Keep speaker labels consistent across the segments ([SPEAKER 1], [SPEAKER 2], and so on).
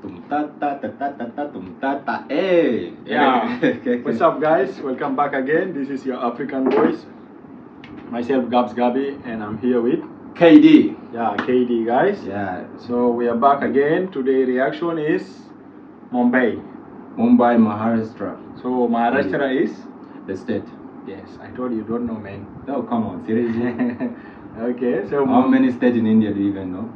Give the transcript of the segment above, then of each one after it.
[SPEAKER 1] Hey.
[SPEAKER 2] Yeah. What's up, guys? Welcome back again. This is your African voice. Myself, Gabs, Gabi, and I'm here with
[SPEAKER 1] KD.
[SPEAKER 2] Yeah, KD, guys.
[SPEAKER 1] Yeah.
[SPEAKER 2] So we are back again. Today reaction is Mumbai
[SPEAKER 1] Maharashtra.
[SPEAKER 2] So Maharashtra is
[SPEAKER 1] the state.
[SPEAKER 2] Yes, I told you don't know, man.
[SPEAKER 1] No, come on, seriously.
[SPEAKER 2] Okay, so
[SPEAKER 1] how many states in India do you even know?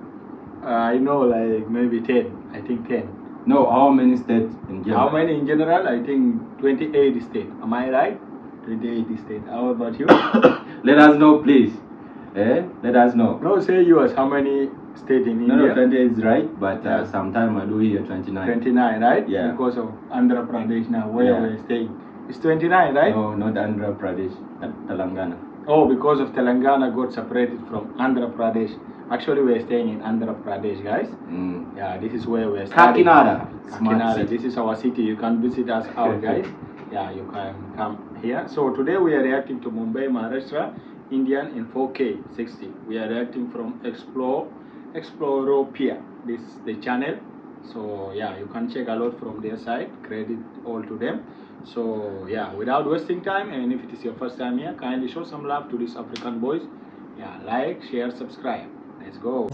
[SPEAKER 2] I know like maybe 10. I think 10.
[SPEAKER 1] No, how many states in general?
[SPEAKER 2] How many in general? I think 28 states. Am I right? 28 states. How about you?
[SPEAKER 1] Let us know, please. Let us know.
[SPEAKER 2] No, say yours. How many states in India?
[SPEAKER 1] No, 28 is right, but sometime I do hear 29.
[SPEAKER 2] 29, right?
[SPEAKER 1] Yeah.
[SPEAKER 2] Because of Andhra Pradesh now, where we're staying. It's 29, right?
[SPEAKER 1] No, not Andhra Pradesh, Telangana.
[SPEAKER 2] Oh, because of Telangana got separated from Andhra Pradesh. Actually, we're staying in Andhra Pradesh, guys. Yeah, this is where we're staying. Kakinada. This is our city. You can visit us out, guys. Yeah, you can come here. So today we are reacting to Mumbai Maharashtra Indian in 4K 60. We are reacting from exploropia. This is the channel. So yeah, you can check a lot from their side. Credit all to them. So yeah, without wasting time, and if it is your first time here, kindly show some love to these African boys. Yeah, like, share, subscribe. Let's go.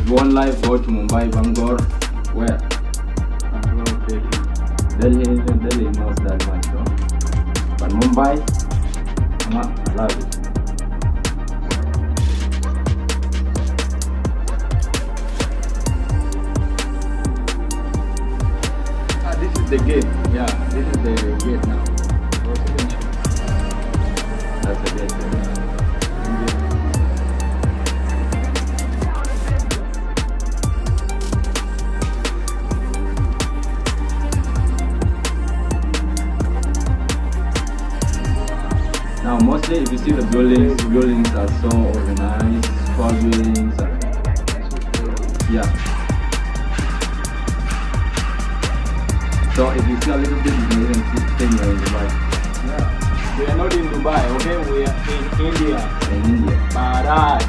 [SPEAKER 1] One life, go to Mumbai, Bangor, where? Delhi knows that much, though. But Mumbai, I love it.
[SPEAKER 2] This is the gate. Yeah, this is the gate now.
[SPEAKER 1] That's the gate. Now, mostly if you see the buildings are so organized, tall buildings. Yeah. So if you see a little bit, you can even think you're in Dubai.
[SPEAKER 2] Yeah. We are not in Dubai, okay? We are in India.
[SPEAKER 1] In India.
[SPEAKER 2] Bharat.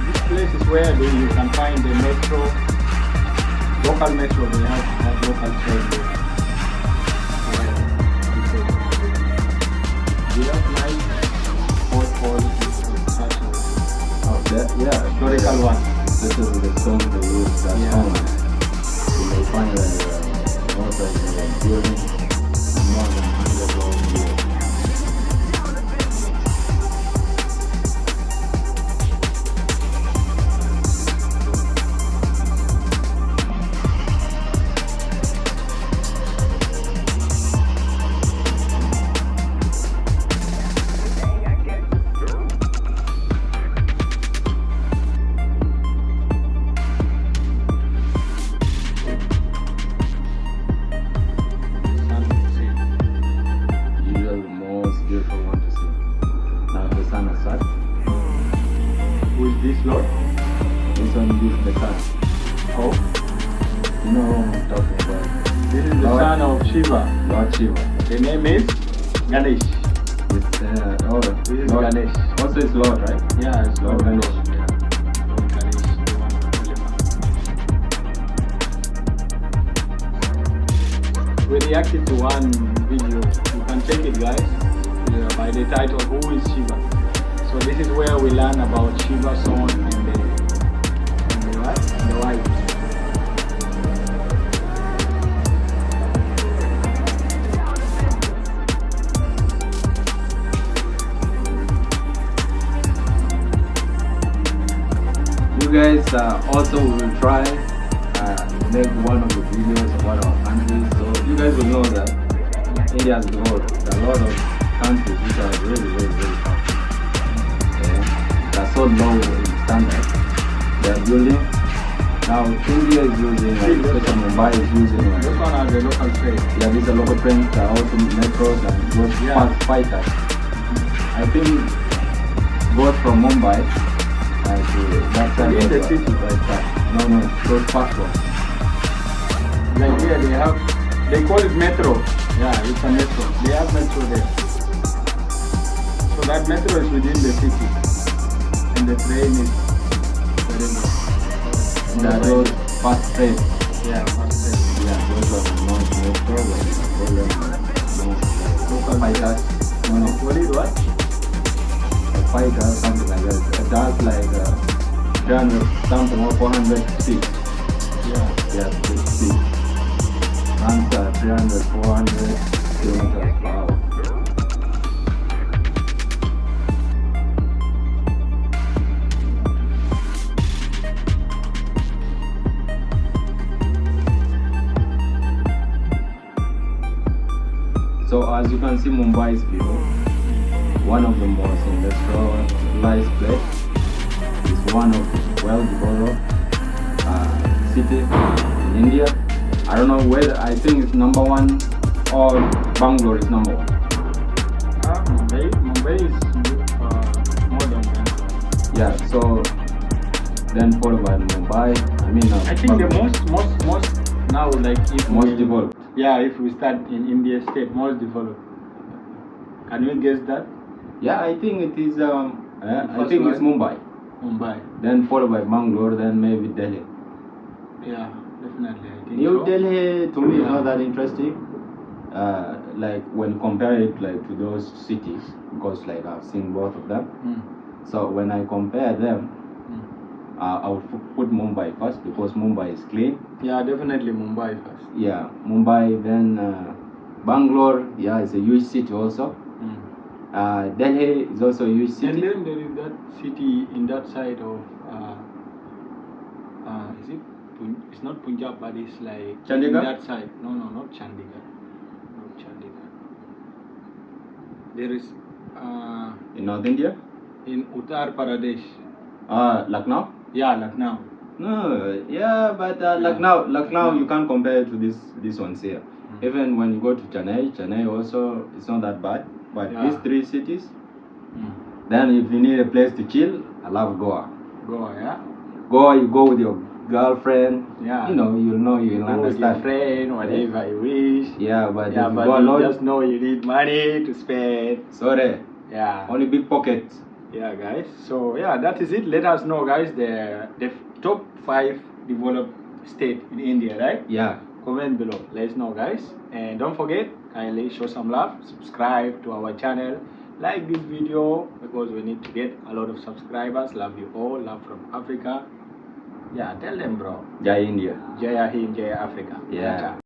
[SPEAKER 2] This place is where you can find the metro. Local metro, they have local trains there. We have nice historical one.
[SPEAKER 1] This is the stone they use, that stone. So they find most of the buildings more than 100 years.
[SPEAKER 2] This Lord?
[SPEAKER 1] This one is the son.
[SPEAKER 2] Oh?
[SPEAKER 1] You know who I'm talking about.
[SPEAKER 2] This is the son of Shiva.
[SPEAKER 1] Lord Shiva.
[SPEAKER 2] The name is Ganesh.
[SPEAKER 1] This is
[SPEAKER 2] Lord. Ganesh.
[SPEAKER 1] Also it's Lord, right?
[SPEAKER 2] Yeah, it's Lord Ganesh. Yeah. Lord Ganesh, the one of we reacted to one video. You can check it, guys. By the title, Who is Shiva? So this is where we learn about Shiva's son and the wife.
[SPEAKER 1] You guys also will try make one of the videos of one of our countries, so you guys will know that India has developed a lot of countries which are really, really, really tough. They're so low in standard. They are building Now India is using, especially Mumbai is using.
[SPEAKER 2] This one are the local trains.
[SPEAKER 1] Yeah, these are local trains, also metros and those fast fighters. I think both from Mumbai to that side
[SPEAKER 2] in
[SPEAKER 1] of
[SPEAKER 2] the city right there.
[SPEAKER 1] No, those fast ones.
[SPEAKER 2] Like here they call it metro. Yeah, it's a metro. They have metro there. So that metro is within the city. And the train is
[SPEAKER 1] There are those fast trains.
[SPEAKER 2] Yeah, fast train.
[SPEAKER 1] Yeah, those are not metro, local fighters. No.
[SPEAKER 2] What is what?
[SPEAKER 1] A fighter, something like that. That's like 300 something or 400 feet. Yeah, speed. Runs 300, 400 kilometers per hour. So as you can see, Mumbai is beautiful. One of the most industrialized place. It's one of the well-developed city in India. I don't know whether, I think it's number one or Bangalore is number one.
[SPEAKER 2] Mumbai is more than Bangalore.
[SPEAKER 1] Yeah, so then followed by Mumbai.
[SPEAKER 2] I think the most now, like if
[SPEAKER 1] most developed.
[SPEAKER 2] Yeah, if we start in India state, most developed. Can you guess that?
[SPEAKER 1] Yeah, I think it is. I think it's Mumbai.
[SPEAKER 2] Mumbai.
[SPEAKER 1] Then followed by Bangalore. Then maybe Delhi.
[SPEAKER 2] Yeah, definitely. I think
[SPEAKER 1] New
[SPEAKER 2] so.
[SPEAKER 1] Delhi to me is not that interesting. Like when you compare it like to those cities, because like I've seen both of them. So when I compare them, I would put Mumbai first because Mumbai is clean.
[SPEAKER 2] Yeah, definitely Mumbai first.
[SPEAKER 1] Yeah, Mumbai, then Bangalore. Yeah, it's a huge city also. Delhi is also a huge city.
[SPEAKER 2] And then there is that city in that side of is it? It's not Punjab, but it's like
[SPEAKER 1] Chandigarh?
[SPEAKER 2] In that side. No, not Chandigarh. Not Chandigarh. There is
[SPEAKER 1] In North India?
[SPEAKER 2] in Uttar Pradesh.
[SPEAKER 1] Lucknow?
[SPEAKER 2] Yeah, Lucknow.
[SPEAKER 1] No, yeah, but Lucknow, you can't compare it to this ones here. Even when you go to Chennai also, it's not that bad. But these three cities, then if you need a place to chill, I love Goa.
[SPEAKER 2] Goa, yeah?
[SPEAKER 1] Goa, you go with your girlfriend,
[SPEAKER 2] Yeah.
[SPEAKER 1] you'll
[SPEAKER 2] Go
[SPEAKER 1] understand.
[SPEAKER 2] with your friend, whatever you wish.
[SPEAKER 1] Yeah, but if you
[SPEAKER 2] but
[SPEAKER 1] go
[SPEAKER 2] you
[SPEAKER 1] alone,
[SPEAKER 2] just know you need money to spend.
[SPEAKER 1] sorry,
[SPEAKER 2] Yeah.
[SPEAKER 1] only big pockets.
[SPEAKER 2] Yeah, guys. So yeah, that is it. Let us know, guys, the top 5 developed state in India, right?
[SPEAKER 1] Yeah.
[SPEAKER 2] Comment below. Let us know, guys. And don't forget, kindly show some love. Subscribe to our channel. Like this video because we need to get a lot of subscribers. Love you all. Love from Africa. Yeah, tell them, bro.
[SPEAKER 1] Jai India.
[SPEAKER 2] Jaya Hind, Jaya Africa.
[SPEAKER 1] Yeah.